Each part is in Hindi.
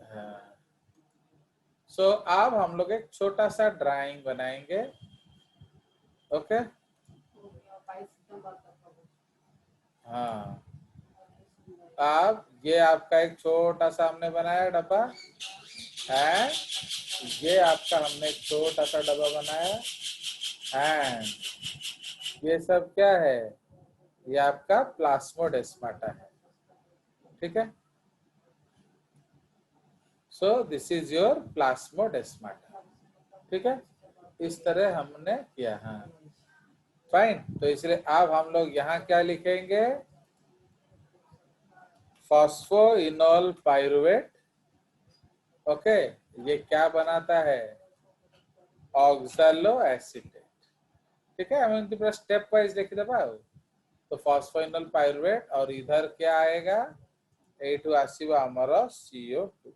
हाँ, सो अब हम लोग एक छोटा सा ड्राइंग बनाएंगे। ओके, हाँ, अब ये आपका एक छोटा सा हमने बनाया डब्बा, एंड ये आपका हमने एक छोटा सा डब्बा बनाया, एंड ये सब क्या है, ये आपका प्लास्मोडेस्माटा है। ठीक है, सो दिस इज योर प्लास्मोडेस्माटा। ठीक है, इस तरह हमने किया। हाँ, फाइन। तो इसलिए अब हम लोग यहाँ क्या लिखेंगे, फॉस्फोइनोल पाइरुवेट। ओके, ये क्या बनाता है, ऑक्सैलो एसीटेट। ठीक है, हम इनकी पूरा स्टेप वाइज लिख दे पाओ। तो फॉस्फोइनोल पाइरुवेट और इधर क्या आएगा, एठू आसीबा हमारा CO2।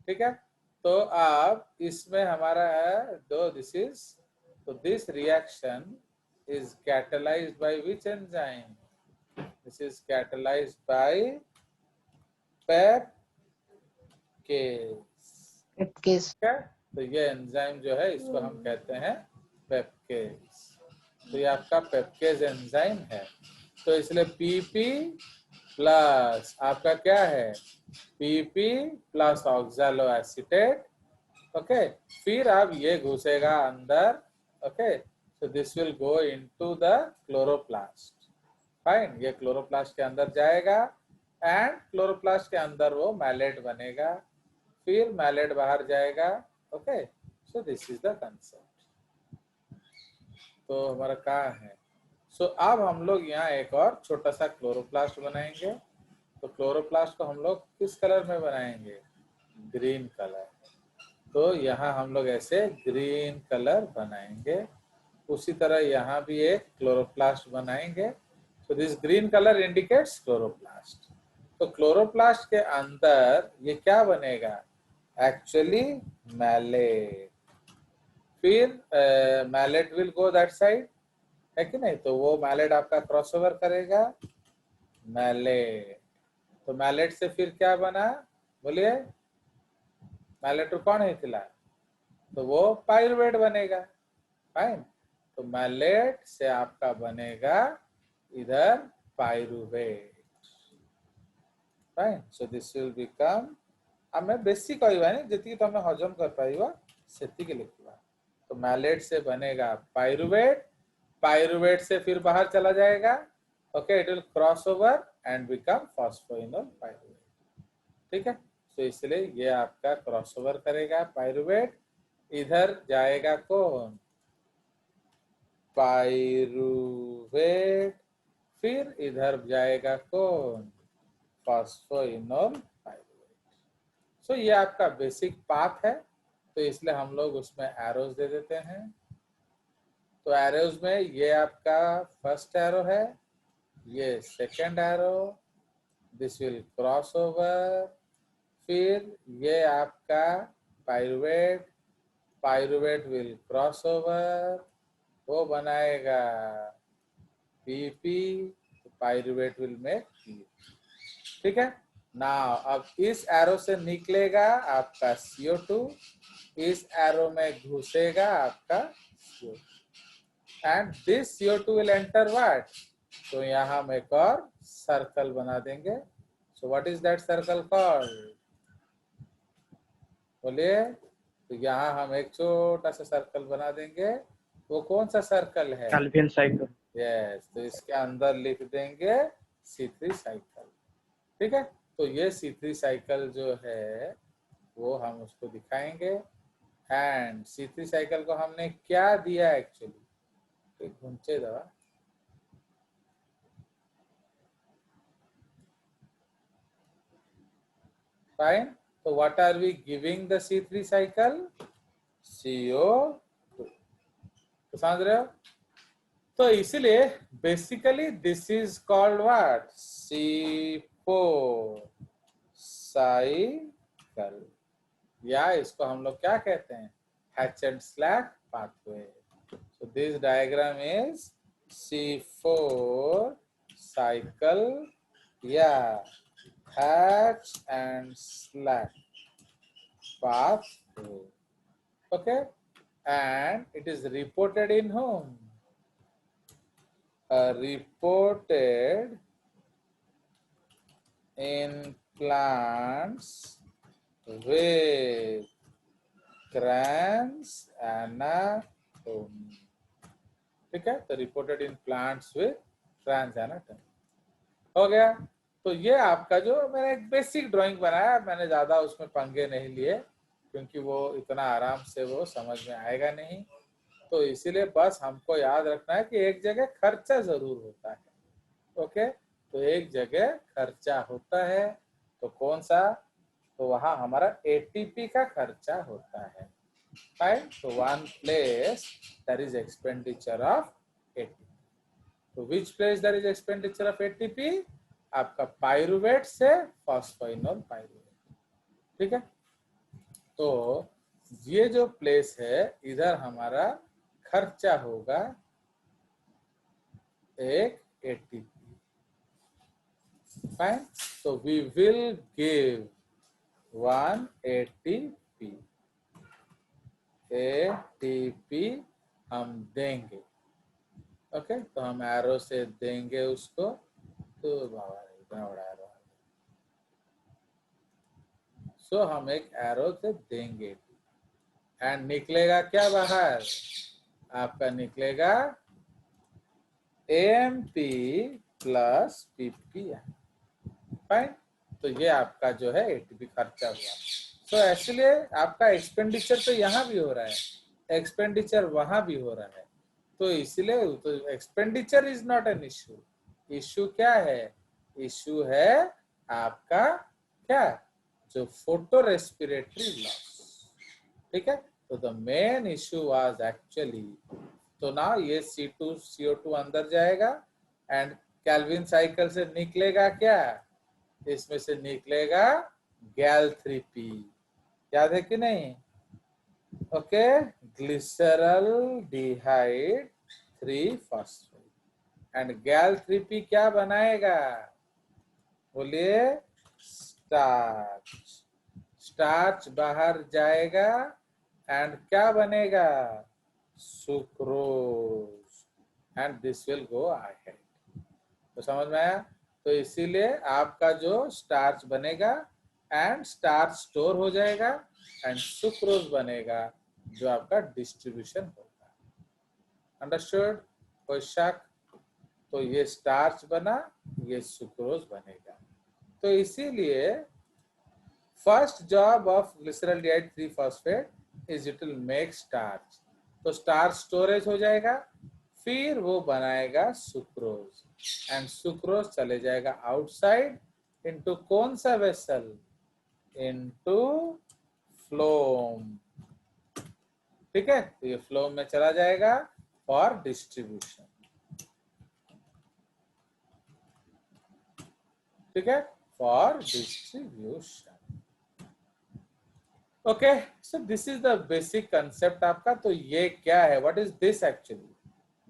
ठीक है, तो अब इसमें हमारा है दो, दिस इज, तो this reaction is catalyzed by which enzyme? This is catalyzed by पेपकेस। ठीक है, तो ये एंजाइम जो है इसको हम कहते हैं पेपकेस। तो ये आपका पेपकेस एंजाइम है। तो इसलिए PP प्लस आपका क्या है, PP plus oxalo acetate. Okay, फिर अब ये घुसेगा अंदर। Okay, so this will go into the chloroplast। Fine, ये क्लोरोप्लास्ट के अंदर जाएगा, एंड क्लोरोप्लास्ट के अंदर वो मैलेट बनेगा, फिर मैलेट बाहर जाएगा। Okay, so this is the concept. तो हमारा कहाँ है, सो अब हम लोग यहाँ एक और छोटा सा क्लोरोप्लास्ट बनाएंगे। तो क्लोरोप्लास्ट को हम लोग किस कलर में बनाएंगे, ग्रीन कलर। तो यहाँ हम लोग ऐसे ग्रीन कलर बनाएंगे। उसी तरह यहाँ भी एक क्लोरोप्लास्ट बनाएंगे। तो this green colour indicates chloroplast. तो क्लोरोप्लास्ट के अंदर ये क्या बनेगा, एक्चुअली मैलेट। फिर malate will go that side, है कि नहीं। तो वो मैलेट आपका क्रॉसओवर करेगा, मैलेट। तो मैलेट से फिर क्या बना, बोलिए, मैलेट कौन है थिला, तो वो पाइरुवेट बनेगा। फाइन, तो मैलेट से आपका बनेगा इधर pyruvate. Fine, so this will become, आमे बेसी कहबानी जति तुम हजम कर पाइबा सेति के लिखवा। तो मैलेट से बनेगा पाइरुवेट, पाइरुवेट से फिर बाहर चला जाएगा। Okay, it will cross over and become phosphoenol pyruvate. ठीक है, तो इसलिए ये आपका क्रॉस ओवर करेगा पाइरुवेट, इधर जाएगा कौन, पाइरुवेट, फिर इधर जाएगा कौन, फॉस्फोइनोल पाइरुवेट। सो ये आपका बेसिक पाथ है। तो इसलिए हम लोग उसमें एरोज दे देते हैं। तो एरोज में ये आपका फर्स्ट एरो है, ये second arrow, this will cross over, फिर ये आपका pyruvate, pyruvate will cross over, वो बनाएगा PP, pyruvate will make P। ठीक है ना, अब इस एरो से निकलेगा आपका CO2, इस एरो में घुसेगा आपका CO2, and this CO2 will enter what. तो यहाँ हम एक और सर्कल बना देंगे। So what is that circle called, बोलिए। तो यहाँ हम एक छोटा सा सर्कल बना देंगे। वो कौन सा सर्कल है, कैल्विन साइकिल। यस, तो इसके अंदर लिख देंगे C3 साइकिल। ठीक है, तो ये C3 साइकिल जो है वो हम उसको दिखाएंगे। एंड C3 साइकिल को हमने क्या दिया एक्चुअली, घूमचे दवा, फाइन। तो what are we giving the C3 cycle, CO2। तो समझ रहे हो। तो इसलिए basically this is called what, C4 cycle, या इसको हम लोग क्या कहते हैं, hatch and slack pathway. So this diagram is C4 cycle या hatch and slack path through. Okay, and it is reported in whom? Reported in plants with crans anatomy. ठीक है, तो reported in plants with crans anatomy हो गया। तो ये आपका जो मैंने एक बेसिक ड्राइंग बनाया, मैंने ज्यादा उसमें पंगे नहीं लिए क्योंकि वो इतना आराम से वो समझ में आएगा नहीं, तो इसीलिए बस हमको याद रखना है कि एक जगह खर्चा जरूर होता है। ओके, तो एक जगह खर्चा होता है, तो कौन सा? तो वहां हमारा एटीपी का खर्चा होता है। फाइन, तो one place that is expenditure of ATP. तो which place that is expenditure of ATP? आपका पाइरुवेट से फॉस्फोइनोल पाइरुवेट। ठीक है, तो ये जो प्लेस है इधर हमारा खर्चा होगा एक एटीपी। फाइन, तो we will give 1 ATP. ATP हम देंगे। ओके, तो हम एरो से देंगे उसको। तो बाबा इतना बड़ा एरो, सो हम एक एरो से देंगे एंड निकलेगा क्या बाहर? आपका निकलेगा एएमपी प्लस पीपीएम। फाइन, तो ये आपका जो है एटीपी खर्चा हुआ। तो एक्चुअली आपका एक्सपेंडिचर तो यहाँ भी हो रहा है, एक्सपेंडिचर वहां भी हो रहा है, तो इसलिए तो expenditure is not an issue. Issue क्या है? इश्यू है आपका क्या? जो फोटो रेस्पिरेटरी लॉस। ठीक है, तो the main issue was actually, तो ना ये C2 CO2 अंदर जाएगा एंड कैल्विन साइकिल से निकलेगा क्या? इसमें से निकलेगा गैल3p। याद है कि नहीं? ओके, ग्लिसरल्डिहाइड 3 फॉस्फेट एंड गैल3p क्या बनाएगा? बोलिए, स्टार्च। स्टार्च बाहर जाएगा एंड क्या बनेगा? Sucrose and this will go ahead. तो समझ में आया? तो इसीलिए आपका जो स्टार्च बनेगा एंड स्टार्च स्टोर हो जाएगा एंड सुक्रोज बनेगा जो आपका डिस्ट्रीब्यूशन होगा। अंडरस्टूड? कोई शक? तो ये स्टार्च बना, ये सुक्रोज बनेगा। तो इसीलिए first job of glyceraldehyde 3 phosphate is it will make starch. तो स्टार्च स्टोरेज हो जाएगा, फिर वो बनाएगा सुक्रोज एंड सुक्रोज चले जाएगा आउटसाइड इनटू कौन सा वेसल? Into phloem. ठीक है, तो ये फ्लोम में चला जाएगा फॉर डिस्ट्रीब्यूशन। ठीक है, for distribution. Okay, so this is the basic concept आपका। तो ये क्या है? What is this actually?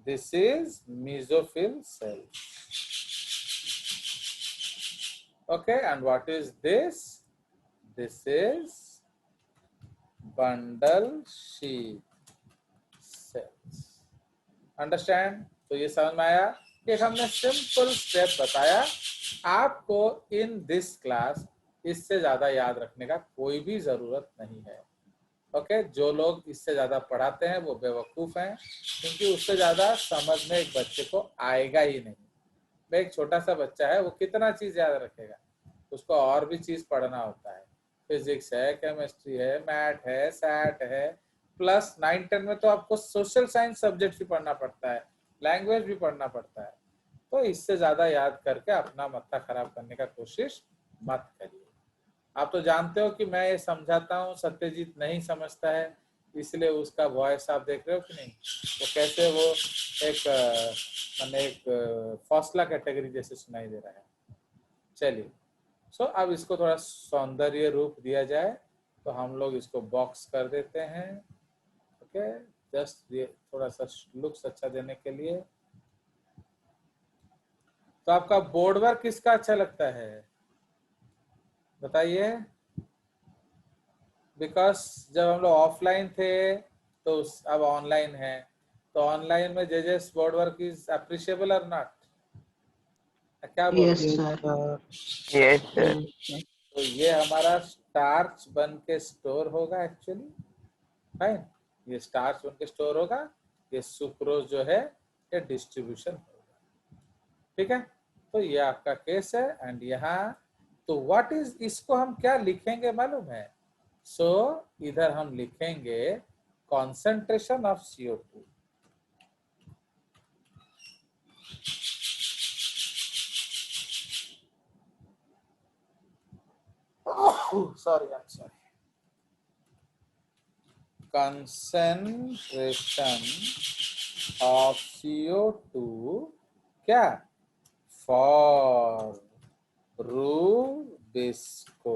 This is mesophyll cell. Okay, and what is this? This is bundle sheath cells. Understand? तो ये समझ में आया कि हमने सिंपल स्टेप बताया आपको इन दिस क्लास। इससे ज्यादा याद रखने का कोई भी जरूरत नहीं है। ओके, जो लोग इससे ज्यादा पढ़ाते हैं वो बेवकूफ हैं, क्योंकि उससे ज्यादा समझ में एक बच्चे को आएगा ही नहीं। एक छोटा सा बच्चा है, वो कितना चीज याद रखेगा? उसको और भी चीज पढ़ना होता है। फिजिक्स है, केमिस्ट्री है, मैथ है, सैट है, प्लस 9-10 में तो आपको सोशल साइंस सब्जेक्ट भी पढ़ना पड़ता है, लैंग्वेज भी पढ़ना पड़ता है। तो इससे ज्यादा याद करके अपना मत्था खराब करने का कोशिश मत करिए। आप तो जानते हो कि मैं ये समझाता हूँ, सत्यजीत नहीं समझता है, इसलिए उसका वॉइस आप देख रहे हो कि नहीं? वो कैसे वो एक मैंने एक फौसला कैटेगरी जैसे सुनाई दे रहा है। चलिए, सो अब इसको थोड़ा सौंदर्य रूप दिया जाए, तो हम लोग इसको बॉक्स कर देते हैं। ओके, जस्ट ये थोड़ा सा लुक्स अच्छा देने के लिए। तो आपका बोर्ड वर्क किसका अच्छा लगता है? बताइए। बिकॉज जब हम लोग ऑफलाइन थे तो अब ऑनलाइन है, तो ऑनलाइन में जेजेस बोर्ड वर्क इज अप्रिशिएबल और नॉट? क्या बोल यस रहे सर। Yes sir. हैं? तो ये हमारा स्टार्च बन के स्टोर होगा एक्चुअली, फाइन। ये स्टार्च बन के स्टोर होगा, ये सुक्रोज जो है ये डिस्ट्रीब्यूशन होगा, ठीक है। तो ये आपका केस है। एंड यहाँ तो व्हाट इज, इसको हम क्या लिखेंगे मालूम है? सो इधर हम लिखेंगे concentration of CO2। Sorry, I am sorry. Concentration of CO2 क्या? For rubisco.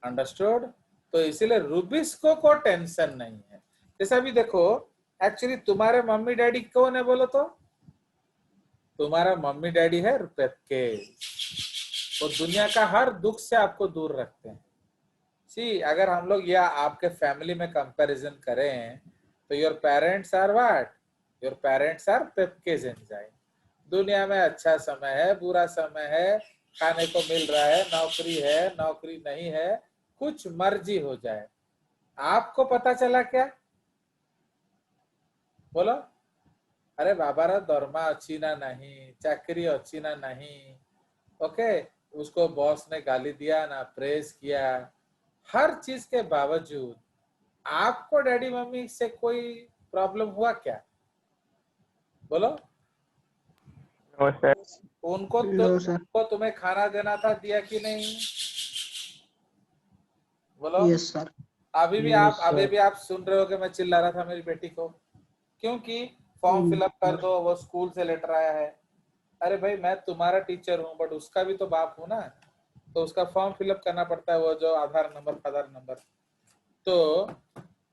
अंडरस्टूड? तो इसीलिए रूबिस्को को टेंशन नहीं है। जैसा भी देखो, एक्चुअली तुम्हारे मम्मी डैडी कौन है बोलो तो? तुम्हारा मम्मी डैडी है पेपकेज। वो दुनिया का हर दुख से आपको दूर रखते हैं। सी, अगर हम लोग या आपके फैमिली में कंपैरिजन करें तो your parents are what? Your parents are PEPcase enzyme. दुनिया में अच्छा समय है, बुरा समय है, खाने को मिल रहा है, नौकरी है, नौकरी नहीं है, कुछ मर्जी हो जाए, आपको पता चला क्या? बोलो। अरे बाबारा दरमा अच्छी ना नहीं, चाकरी अच्छी ना नहीं, ओके, उसको बॉस ने गाली दिया ना प्रेस किया, हर चीज के बावजूद आपको डैडी मम्मी से कोई प्रॉब्लम हुआ क्या? बोलो। No sir. उनको तो नो सर। उनको तुम्हें खाना देना था, दिया कि नहीं? बोलो। Yes sir. अभी भी आप सुन रहे हो कि मैं चिल्ला रहा था मेरी बेटी को, क्योंकि फॉर्म फिलअप कर दो, वो स्कूल से लेटर आया है। अरे भाई, मैं तुम्हारा टीचर हूँ बट उसका भी तो बाप हूँ ना, तो उसका फॉर्म फिलअप करना पड़ता है, वो जो आधार नंबर फादर नंबर, तो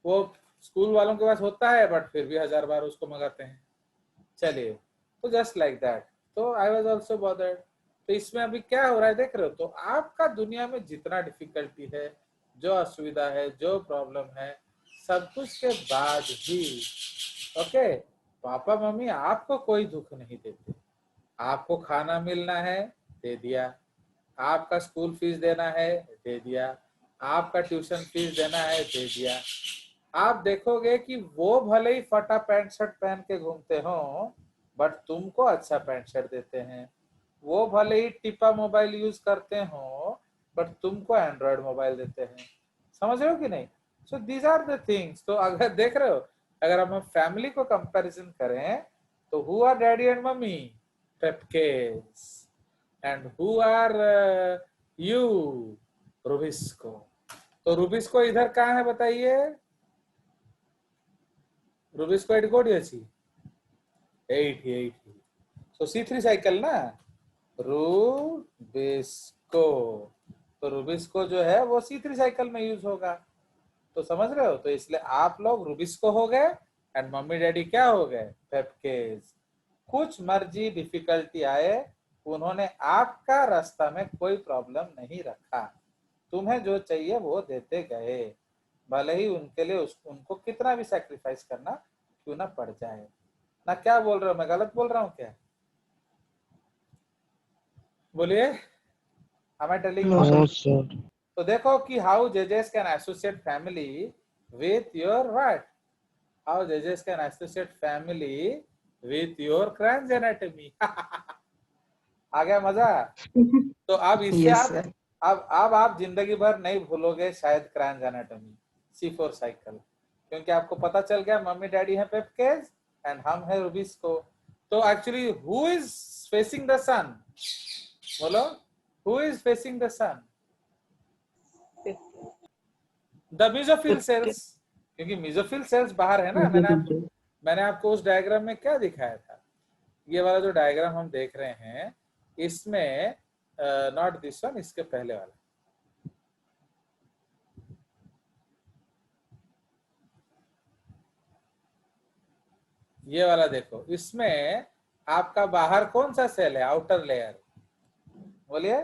वो स्कूल वालों के पास होता है बट फिर भी 1000 बार उसको मंगाते हैं। चलिए, तो जस्ट लाइक दैट, तो आई वाज आल्सो बॉदर्ड। तो इसमें अभी क्या हो रहा है देख रहे हो? तो आपका दुनिया में जितना डिफिकल्टी है, जो असुविधा है, जो प्रॉब्लम है, सब कुछ के बाद भी ओके, पापा मम्मी आपको कोई दुख नहीं देते। आपको खाना मिलना है, दे दिया। आपका स्कूल फीस देना है, दे दिया। आपका ट्यूशन फीस देना है, दे दिया। आप देखोगे कि वो भले ही फटा पैंट शर्ट पहन के घूमते हो बट तुमको अच्छा पैंट शर्ट देते हैं। वो भले ही टिपा मोबाइल यूज करते हो बट तुमको एंड्रॉयड मोबाइल देते हैं। समझ रहे हो कि नहीं? So these are the things. तो अगर देख रहे हो, अगर हम फैमिली को कंपैरिजन करें तो who are daddy and mummy? PEPcase. And who are you? RuBisCO. तो रूबिस्को इधर कहाँ है बताइए? रूबिस्को एट कोडी अच्छी 80 तो C3 साइकिल ना, रूबिस्को। तो रूबिस्को जो है वो C3 साइकिल में यूज होगा। तो समझ रहे हो? तो इसलिए आप लोग रूबिस्को हो गए एंड मम्मी डैडी क्या हो गए? पेपकेज। कुछ मर्जी डिफिकल्टी आए, उन्होंने आपका रास्ता में कोई प्रॉब्लम नहीं रखा, तुम्हें जो चाहिए वो देते गए, भले ही उनके लिए उनको कितना भी सैक्रिफाइस करना क्यों ना पड़ जाए ना। क्या बोल रहे हो? मैं गलत बोल रहा हूँ क्या? बोलिए। Am I telling no wrong? No sir. Sir. तो देखो कि हाउ जजेस can associate family with your what? How जजेस can associate family with your क्रैंस anatomy. आ गया मजा? तो अब इससे यस आप सर। अब आप जिंदगी भर नहीं भूलोगे शायद क्रैंस एनाटॉमी, C4 साइकिल, क्योंकि आपको पता चल गया मम्मी डैडी है पेपकेज एंड हम है रूबिस्को। तो actually who is facing the sun? बोलो, who is facing the sun? The mesophyll cells, क्योंकि मिजोफिल सेल्स बाहर है ना। मैंने आपको उस डायग्राम में क्या दिखाया था? ये वाला जो डायग्राम हम देख रहे हैं इसमें नॉट दिस वन, इसके पहले वाला, ये वाला देखो। इसमें आपका बाहर कौन सा सेल है? Outer layer. बोलिए।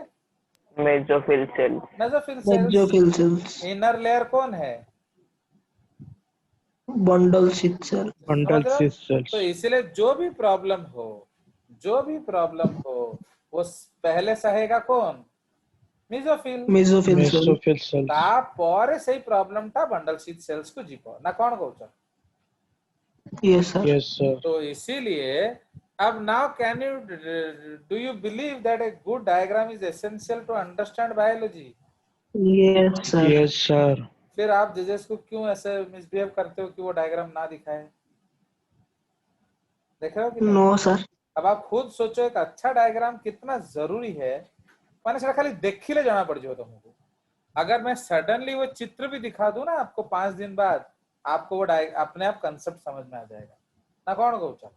Mesophyll cell, mesophyll cells. Mesophyll cells, inner layer कौन है? बंडल शीथ सेल, समझ बंडल रहे हो? शीथ सेल्स, तो इसलिए जो भी प्रॉब्लम हो, जो भी प्रॉब्लम हो, वो पहले सहेगा कौन? Mesophyll. Mesophyll cell. Mesophyll cells. तापर सेही प्रॉब्लम टा बंडल शीथ सेल्स को जीव ना, कौन कौच? Yes sir. Yes sir. तो इसीलिए अब now can you do you believe that a good diagram is essential to understand biology? Yes sir. Yes sir. फिर आप जजेस को क्यों ऐसे मिसबिहेव करते हो कि वो डायग्राम ना दिखाए? देख रहे हो कि नहीं? No sir. अब आप खुद सोचो एक अच्छा डायग्राम कितना जरूरी है। मैंने सेटा खाली देखी ले जाना पड़ जाओ तुमको। अगर मैं सडनली वो चित्र भी दिखा दूं ना आपको 5 दिन बाद, आपको वो अपने आप कंसेप्ट समझ में आ जाएगा ना, कौन कहूचा?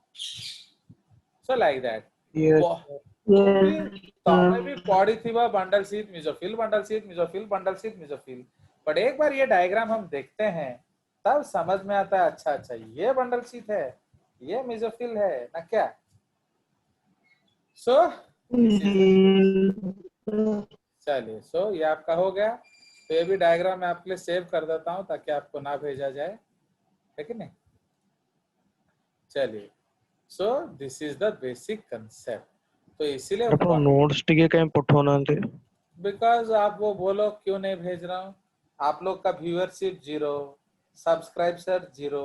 सो लाइक दैट यस तमे भी पढ़ी थी bundle sheath mesophyll, bundle sheath mesophyll, bundle sheath mesophyll, but एक बार ये डायग्राम हम देखते हैं तब समझ में आता है, अच्छा अच्छा ये बंडल शीथ है, ये मेसोफिल है ना क्या? सो चलिए, सो ये आपका हो गया। तो ये भी डायग्राम मैं आपके लिए सेव कर देता हूं ताकि आपको ना भेजा जाए, है कि नहीं? चलिए, सो this is the basic concept. तो इसीलिए ଆପଣ नोट्स टिके कहीं पठौनांते? बिकॉज आप वो बोलो क्यों नहीं भेज रहा हूँ, आप लोग का व्यूअरशिप 0, सब्सक्राइबर 0,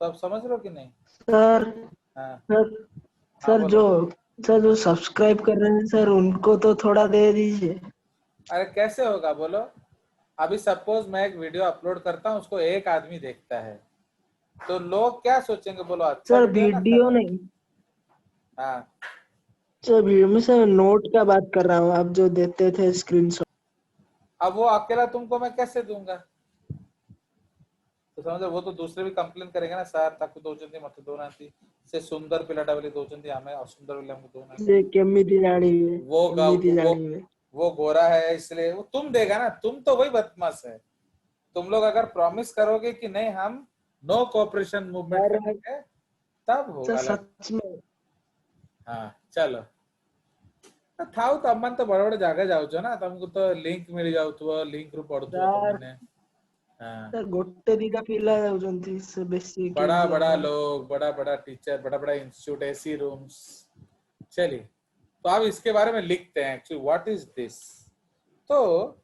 तो आप समझ रहे हो कि नहीं? सर हाँ सर हाँ सर बोलो। जो सब्सक्राइब कर रहे हैं सर, उनको तो थोड़ा दे दीजिए। अरे कैसे होगा बोलो? अभी सपोज मैं एक वीडियो अपलोड करता हूँ, उसको एक आदमी देखता है, तो लोग क्या सोचेंगे बोलो? अच्छा सर वीडियो ना वीडियो खराब? नहीं, हाँ सर वीडियो में सर नोट का बात कर रहा हूँ, आप जो देते थे स्क्रीनशॉट। अब वो अकेला तुमको मैं कैसे दूंगा? तो समझो, वो तो दूसरे भी कंप्लेन करेंगे ना, सर ताकू दौचंदी मत दोनाती, से सुंदर पिलाटा बोली दौचंदी, हमें असुंदर बोली हमको दोनाती। ये केमिति जानिबे, वो केमिति वो जानिबे। वो गोरा है इसलिए वो तुम देगा ना, तुम तो वही बदमाश है। तुम लोग अगर प्रॉमिस करोगे कि नहीं हम नो कोऑपरेशन मूवमेंट सर करेंगे, तब सर होगा लड़। सच में हाँ चलो, थाउ तमन तो बड़े बड़े जगह जाऊଛ ना, तुमको तो लिंक मिल जाउथुव, लिंक रू पढ़ुथुव सर तुमने। हाँ, सर गोटे दिटा पिला जाउछंती, से बेसी बड़ा केमिति बड़ा हबो? लोग, बड़ा बड़ा टीचर, बड़ा बड़ा इंस्टीट्यूट, एसी रूम्स। चलिए, तो अब इसके बारे में लिखते हैं एक्चुअली व्हाट इज दिस। तो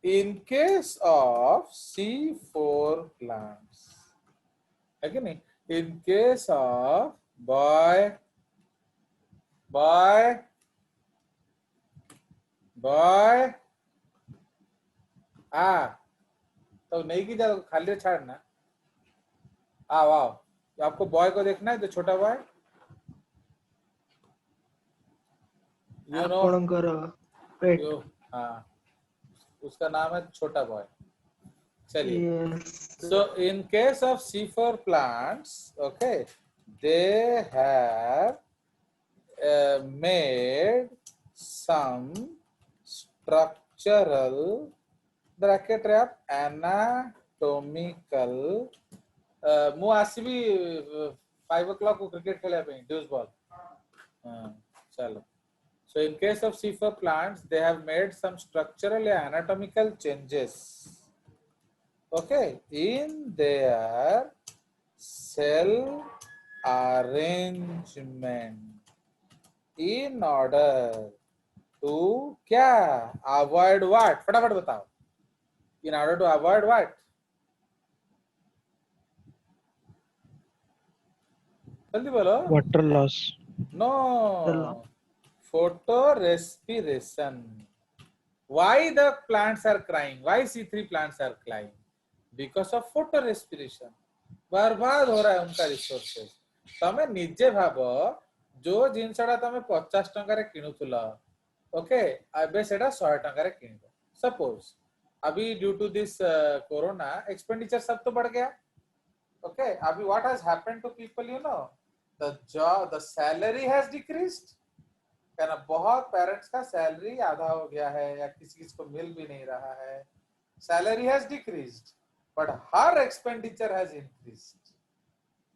in case of C4 plants, है कि नहीं? In case of boy तो नहीं की जा, खाली छाड़ना। आओ आओ, तो आपको बॉय को देखना है, जो छोटा बॉय, यू नो, आपणकर पेट। यो, हाँ, उसका नाम है छोटा बॉय। चलिए, yes so in case of C4 plants, okay, they have made some structural bracket wrap anatomical ମୁଁ ଆସିବି 5 o'clock को क्रिकेट खेलिया ପାଇଁ ड्यूस बॉल। चलो, so in case of C4 plants they have made some structural and anatomical changes, okay, in their cell arrangement in order to क्या avoid what, फटाफट बताओ, in order to avoid what, जल्दी बोलो। Water loss. no, photo respiration. Why the plants are crying? Why C3 plants are crying? Because of photo respiration. बर्बाद हो रहा है उनका रिसोर्सेस। तमे निजे भाबो, जो जिनसडा तमे 50 टंका रे किनुथुला, ओके, अबे सेटा 100 टंका रे किनिबो। सपोज अभी due to this corona expenditure सब तो बढ़ गया, ओके। अभी what has happened to people, you know, the salary has decreased, है ना? बहुत पेरेंट्स का सैलरी आधा हो गया है या किसी किसी को मिल भी नहीं रहा है, salary has decreased but her expenditure has increased.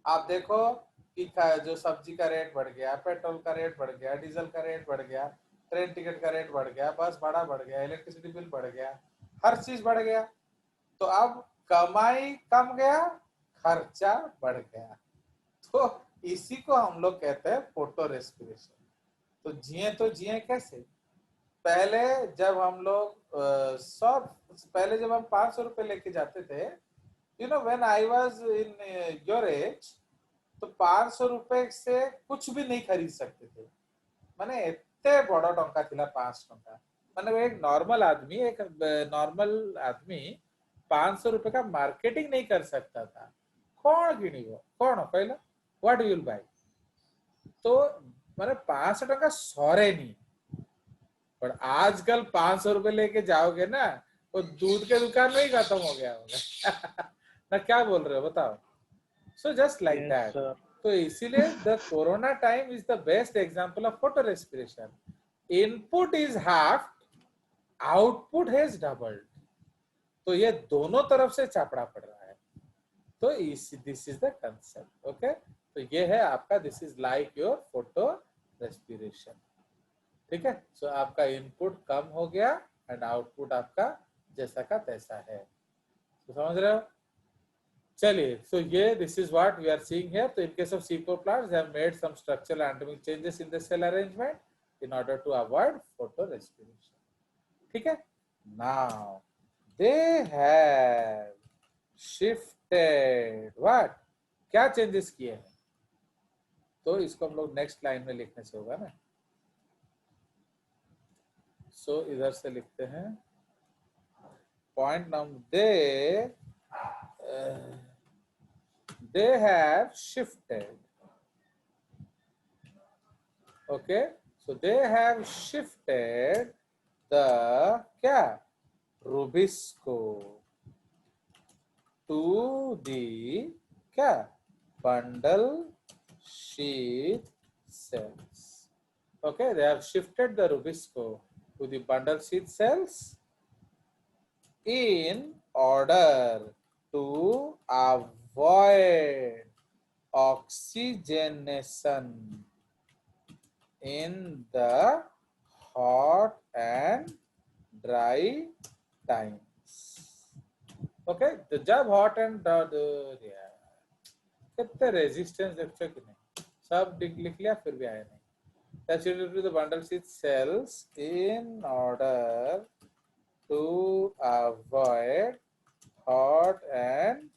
आप देखो कि जो सब्जी का रेट बढ़ गया, पेट्रोल का रेट बढ़ गया, डीजल का रेट बढ़ गया, ट्रेन टिकट का रेट बढ़ गया, बस भाड़ा बढ़ गया, इलेक्ट्रिसिटी बिल बढ़ गया, हर चीज बढ़ गया। तो अब कमाई कम गया, खर्चा बढ़ गया। तो इसी को हम लोग कहते हैं फोटो रेस्पिरेशन। तो जिए कैसे? पहले जब हम लोग पहले जब हम 500 रुपए लेके जाते थे, you know when I was in your age, तो 500 रुपए से कुछ भी नहीं खरीद सकते थे। माने एते बड़ टंका थिला 5 टंका। माने एक नॉर्मल आदमी 500 रुपए का मार्केटिंग नहीं कर सकता था। कौन किनिबो कौन कहला, व्हाट यू विल बाय? तो माने 500 टंका सरे नहीं। पर आजकल 500 रुपए लेके जाओगे ना, वो दूध के दुकान में ही खत्म हो गया होगा। ना क्या बोल रहे हो बताओ? So just like Yes, that. sir. तो इसीलिए the corona time is the best example of photo respiration. Input is half, output has doubled. तो ये दोनों तरफ से चापड़ा पड़ रहा है। तो this is the concept. Okay, तो ये है आपका, this is like your photo respiration. ठीक है, सो आपका इनपुट कम हो गया एंड आउटपुट आपका जैसा का तैसा है। तो समझ रहे हो? चलिए, सो ये this is what we are seeing here. तो in case of C4 plants, they have made some structural anatomic changes in the cell arrangement in order to avoid photorespiration. ठीक है, now they have shifted what? क्या चेंजेस किए हैं? तो इसको हम लोग नेक्स्ट लाइन में लिखने से होगा ना। सो इधर से लिखते हैं point number they have shifted. Okay, so they have shifted the क्या Rubisco to the क्या bundle sheath cells. Okay, they have shifted the Rubisco to the bundle sheath cells in order to avoid oxygenation in the hot and dry times. Okay, तो जब hot and कितने रेजिस्टेंस देखो कि नहीं, सब लिख लिया फिर भी आया नहीं। That's due to the bundle sheath cells in order to avoid hot and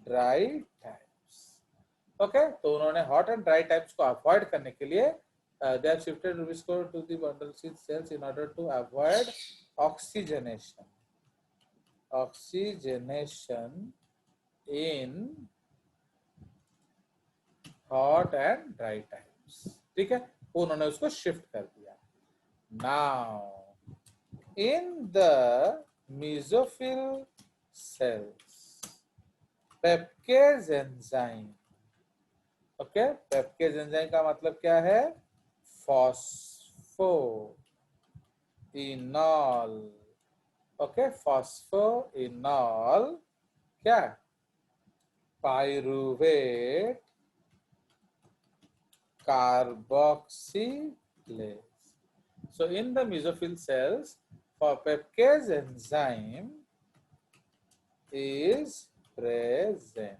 dry times. Okay, तो उन्होंने hot and dry times को avoid करने के लिए they have shifted Rubisco to the bundle sheath cells in order to avoid oxygenation in hot and dry times. ठीक है, उन्होंने उसको शिफ्ट कर दिया। Now in the mesophyll cells, PEPcase enzyme. Okay, PEPcase enzyme का मतलब क्या है? फॉस्फोइनॉल। ओके, फॉस्फोइनॉल क्या? Pyruvate carboxylase. So in the mesophyll cells, for peptidase enzyme is present.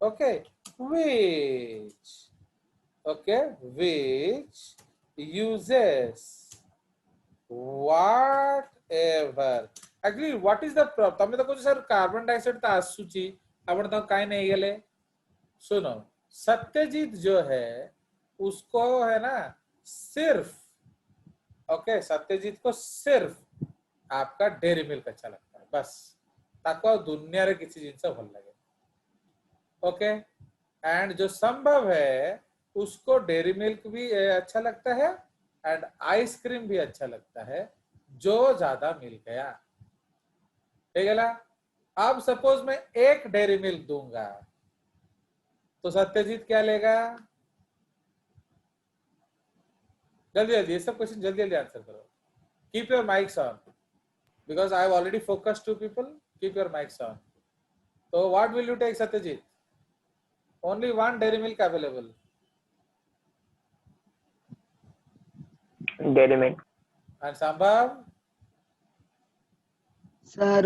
Okay, which uses whatever. Actually, what is the problem? तमें तो कुछ सर कार्बन डाइऑक्साइड तो आसुची, आपण तो काई नहीं गले। सुनो, सत्यजीत जो है उसको है ना सिर्फ, ओके, सत्यजीत को सिर्फ आपका डेयरी मिल्क अच्छा लगता है, बस ताको दुनिया रे किसी जिनसे भल लगे। ओके, एंड जो संभव है उसको डेयरी मिल्क भी अच्छा लगता है एंड आइसक्रीम भी अच्छा लगता है, जो ज्यादा मिल गया। ठीक है ना? अब सपोज मैं एक डेयरी मिल्क दूंगा तो सत्यजीत क्या लेगा? जल्दी जल्दी, ये सब क्वेश्चन जल्दी जल्दी आंसर करो। Keep your mics on because I have already focused to people. Keep your mics on. तो what will you take Satyajit? Only one dairy milk available. Dairy Milk. And Sambhav? Sir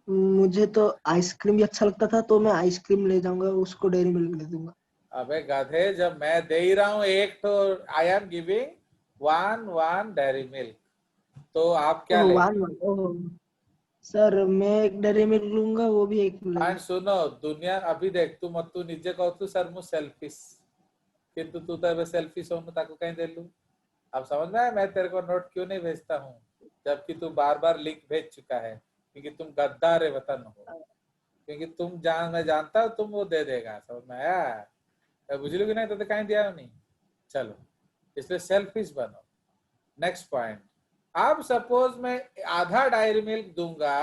मुझे तो आइसक्रीम भी अच्छा लगता था, तो मैं आइसक्रीम ले जाऊंगा, उसको डेयरी मिल्क दे दूंगा। अबे गधे, जब मैं दे ही रहा हूँ एक तो आई am giving one dairy Milk, तो आप क्या ओह लेंगे? ओह सर मैं एक डेयरी मिल्क लूंगा, वो भी एक ले। एंड सुनो, दुनिया अभी देख, तू निजे कहू सर मु सेल्फिश, किंतु तू तो सेल्फिश हो, ताको कहीं दे लू। अब समझ में आया मैं तेरे को नोट क्यों नहीं भेजता हूँ, जबकि तू बार बार लिंक भेज चुका है, क्योंकि तुम गद्दार है वतन हो, क्योंकि मैं जानता हूँ तुम वो दे देगा। समझ में आया? बुझ लो कि नहीं, तो कहीं दिया नहीं। चलो, इसलिए सेल्फिश बनो। नेक्स्ट पॉइंट, अब सपोज मैं आधा डायरी मिल्क दूंगा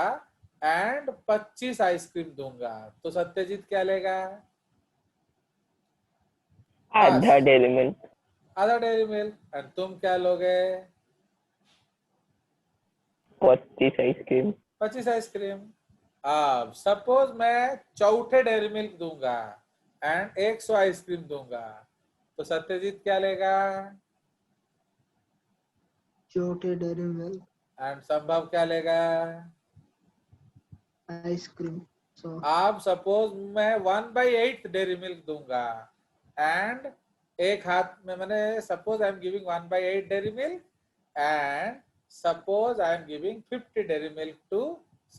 एंड 25 आइसक्रीम दूंगा, तो सत्यजीत क्या लेगा? आधा Dairy Milk. आधा डेयरी मिल्क। एंड तुम क्या लोगे? 25 आइसक्रीम. 25 आइसक्रीम। अब सपोज मैं चौथे डेयरी मिल्क दूंगा एंड 100 आइसक्रीम दूंगा, तो सत्यजीत क्या लेगा? छोटे डेयरी मिल्क। एंड संभव क्या लेगा? आइसक्रीम। आप सपोज मैं 1/8 डेयरी मिल्क दूंगा एंड एक हाथ में, मैंने suppose I am giving 1/8 Dairy Milk and suppose I am giving 50 Dairy Milk to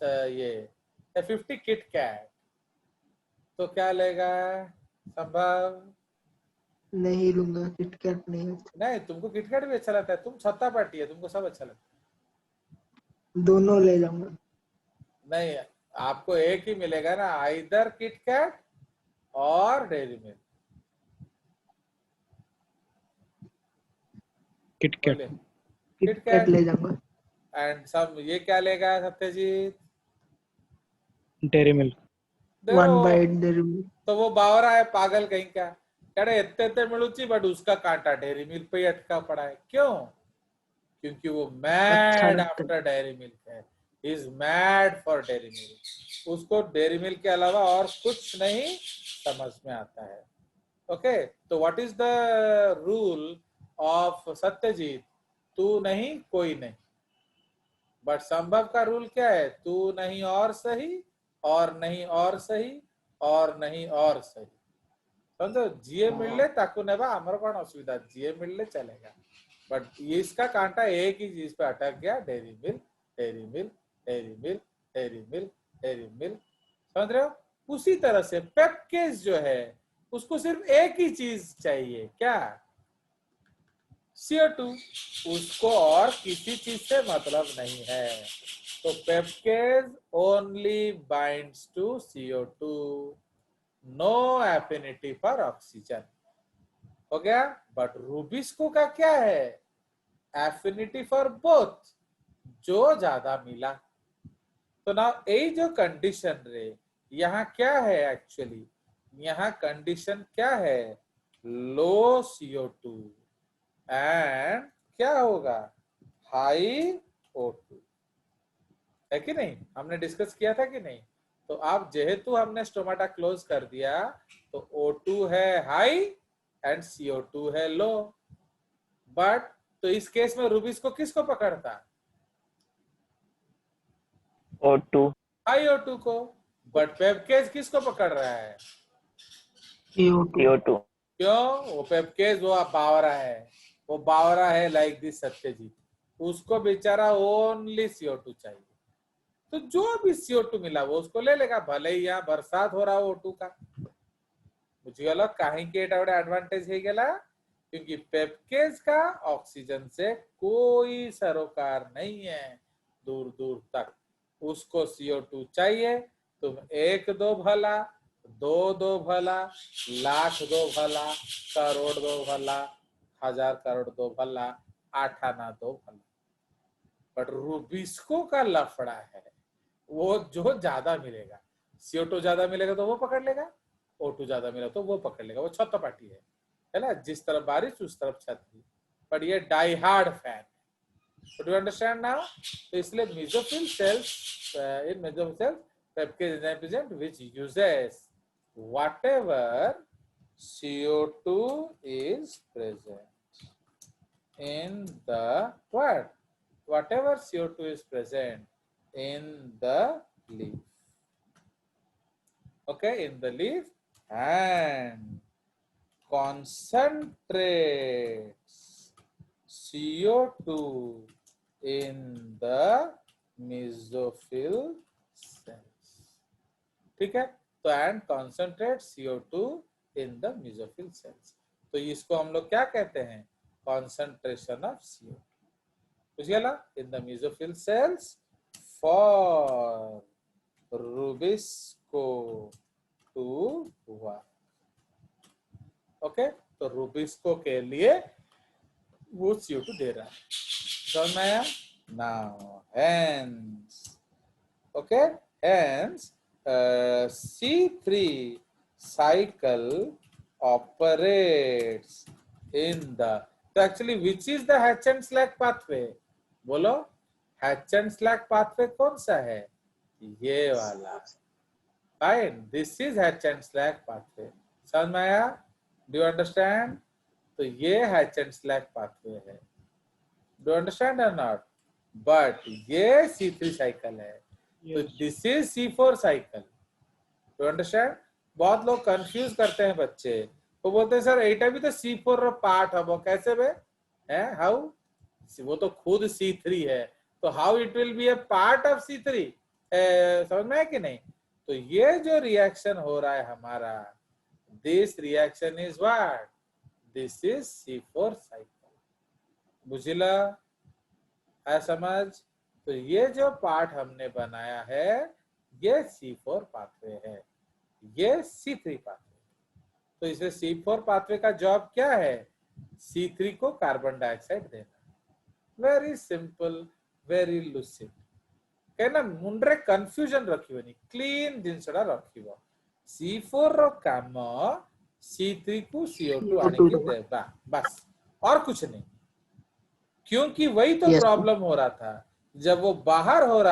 ये 50 किट कैट, तो क्या लेगा संभव? नहीं लूंगा, किटकैट नहीं। नहीं, तुमको किटकैट भी अच्छा लगता है, तुम छत्ता पार्टी है, तुमको सब अच्छा लगता दोनों ले जाऊंगा। है। नहीं, आपको एक ही मिलेगा ना, आइदर किटकैट और डेयरी मिल्क। किटकैट। बोले किटकैट ले जाऊंगा। एंड सब ये क्या लेगा सत्यजीत? Dairy Milk. वन देखो, बाय डेयरी मिल्क। तो वो बावरा है पागल कहीं का, कह रहे इतने इतने मिलूची, बट उसका कांटा डेयरी मिल्क पे ही अटका पड़ा है। क्यों? क्योंकि वो अच्छा मैड लगता है। आफ्टर डेयरी मिल्क है, is mad for dairy milk. उसको डेयरी मिल्क के अलावा और कुछ नहीं समझ में आता है। ओके, तो what is the rule of Satyajit? तू नहीं कोई नहीं। बट संभव का रूल क्या है? तू नहीं और सही, और नहीं और सही, और नहीं और सही। समझो, जीए मिलले ताकू नेबा, हमर कौन असुविधा, जीए मिलले चलेगा। बट इसका कांटा एक ही चीज पे अटक गया, dairy milk, dairy milk, dairy milk, dairy milk, dairy milk. समझ रहे हो? उसी तरह से पेपकेज जो है, उसको सिर्फ एक ही चीज चाहिए, क्या? CO2। उसको और किसी चीज से मतलब नहीं है। तो PEPcase only binds to CO2, no affinity for oxygen. हो गया? बट रूबिस्को का क्या है? एफिनिटी फॉर बोथ, जो ज्यादा मिला। तो ना यही जो कंडीशन रे, यहाँ क्या है एक्चुअली? यहाँ कंडीशन क्या है? लो CO2 एंड क्या होगा? हाई O2, है कि नहीं? हमने डिस्कस किया था कि नहीं? तो आप जेहेतु हमने स्टोमाटा क्लोज कर दिया, तो O2 है हाई एंड CO2 है लो। बट तो इस केस में रूबिस को किसको पकड़ता? O2. हाई O2 को। बट पेपकेज किसको पकड़ रहा है? CO2। CO2. क्यों? वो पेपकेज वो बावरा है, वो बावरा है लाइक दिस सत्यजीत, उसको बेचारा ओनली CO2 चाहिए। तो जो भी CO2 मिला वो उसको ले लेगा, भले ही यहाँ बरसात हो रहा हो O2 का। बुझिगल कहीं के एडवांटेज है गेला, क्योंकि पेपकेज का ऑक्सीजन से कोई सरोकार नहीं है दूर दूर तक। उसको CO2 चाहिए। तुम एक दो भला, दो भला, लाख दो भला, करोड़ दो भला, 1000 करोड़ दो भला, 8 आना दो भला। बट रूबिस्को का लफड़ा है, वो जो ज्यादा मिलेगा, CO2 ज्यादा मिलेगा तो वो पकड़ लेगा, O2 ज्यादा मिला तो वो पकड़ लेगा। वो छत्ता पार्टी है ना, जिस तरफ बारिश उस तरफ छतरी। बट ये die hard fan. Do you understand now? तो इसलिए mesophyll cells, in mesophyll cells PEPcase enzyme present which uses whatever CO2 is present. in the what? Whatever CO2 is present in the leaf. Okay, in the leaf, and concentrates CO2 in the mesophyll cells. ठीक है, तो and concentrate CO2 in the mesophyll cells, तो इसको हम लोग क्या कहते हैं? Concentration of CO2. बुझ गया in the mesophyll cells for rubisco to work. Okay, तो रुबिस्को के लिए वो CO2 दे रहा है. समझ में आया? Now hence, okay, hence C3 cycle operates in the, so actually which is the hatch and slack pathway? बोलो, hatch and slack pathway कौन सा है? ये वाला. Fine, this is hatch and slack pathway. समझ में आया? Do you understand? तो ये hatch and slack pathway है. Do you understand or not? But ये C3 cycle है. तो this is C4 cycle. To understand? बहुत लोग कंफ्यूज करते हैं बच्चे, वो बोलते हैं सर एटा भी तो C4 रो पार्ट हबो कैसे बे हैं? हाउ? वो तो खुद C3 है, तो how it will be a part of C3? समझ में है कि नहीं? तो ये जो रिएक्शन हो रहा है हमारा, this reaction is what? This is C4 cycle. बुझिला? है समझ? तो ये जो पार्ट हमने बनाया है ये C4 पाथवे है, ये C3 पाथवे. तो इसे C4 पाथवे का जॉब क्या है? C3 को कार्बन डाइऑक्साइड देना. Very simple, very lucid. कहना मुंडरे कंफ्यूजन रखिबनी, क्लीन जिनसडा रखिबो. C4 रो काम C3 को CO2 आने के देबा, बस और कुछ नहीं. क्योंकि वही तो प्रॉब्लम हो रहा था, जब वो बाहर हो रहा